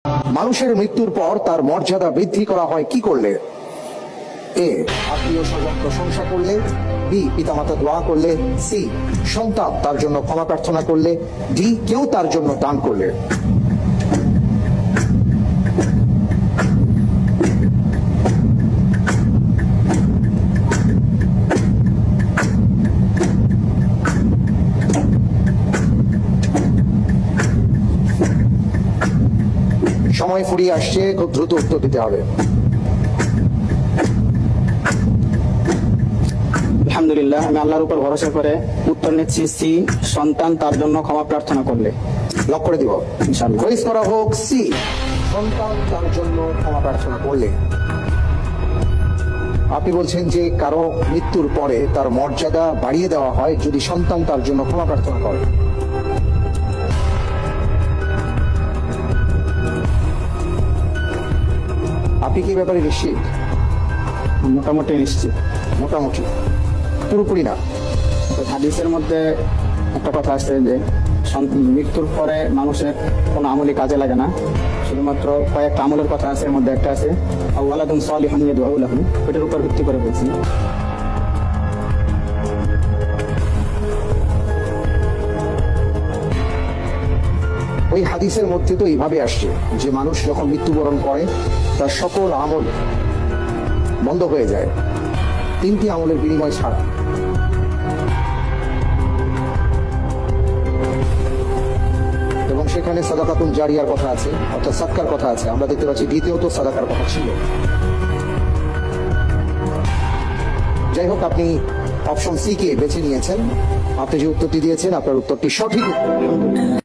মানুষের মৃত্যুর পর তার মর্যাদা বৃদ্ধি করা হয় কি করলে? এ, আত্মীয় স্বজন প্রশংসা করলে, বি, পিতামাতা দোয়া করলে, সি, সন্তান তার জন্য ক্ষমা প্রার্থনা করলে, ডি, কেউ তার জন্য দান করলে। সময় ফুরিয়ে আসছে, খুব দ্রুত উত্তর দিতে হবে। আলহামদুলিল্লাহ, আমি আল্লাহর উপর ভরসা করে উত্তর নিচ্ছি সি, সন্তান তার জন্য ক্ষমা প্রার্থনা করলে। লক করে দিব ইনশাআল্লাহ। ফেস করা হোক সি, সন্তান তার জন্য ক্ষমা প্রার্থনা করলে। আপনি বলছেন যে কারো মৃত্যুর পরে তার মর্যাদা বাড়িয়ে দেওয়া হয় যদি সন্তান তার জন্য ক্ষমা প্রার্থনা করে। আপনি কি ব্যাপারে নিশ্চিত? মোটামুটি নিশ্চিত। মোটামুটি, পুরোপুরি না। তো হাদিসের মধ্যে একটা কথা আছে যে মৃত্যুর পরে মানুষের কোনো আমলই কাজে লাগে না, শুধুমাত্র কয়েকটা আমলের কথা আছে। এর মধ্যে একটা আছে আওয়ালাদুন সালিহুন ইয়াদউ লাহু, এটার উপর ভিত্তি করে বলছি। ওই হাদিসের মধ্যে তো এইভাবে আসছে যে মানুষ যখন মৃত্যুবরণ করে তার সকল আমল বন্ধ হয়ে যায় তিনটি আমলের বিনিময় ছাড়া। এবং সেখানে সাদাকাতুন জারিয়ার কথা আছে, অর্থাৎ সাদকার কথা আছে। আমরা দেখতে পাচ্ছি দ্বিতীয়ত সাদাকার কথা ছিল। যাই হোক, আপনি অপশন সি কে বেছে নিয়েছেন। আপনি যে উত্তরটি দিয়েছেন আপনার উত্তরটি সঠিক উত্তর।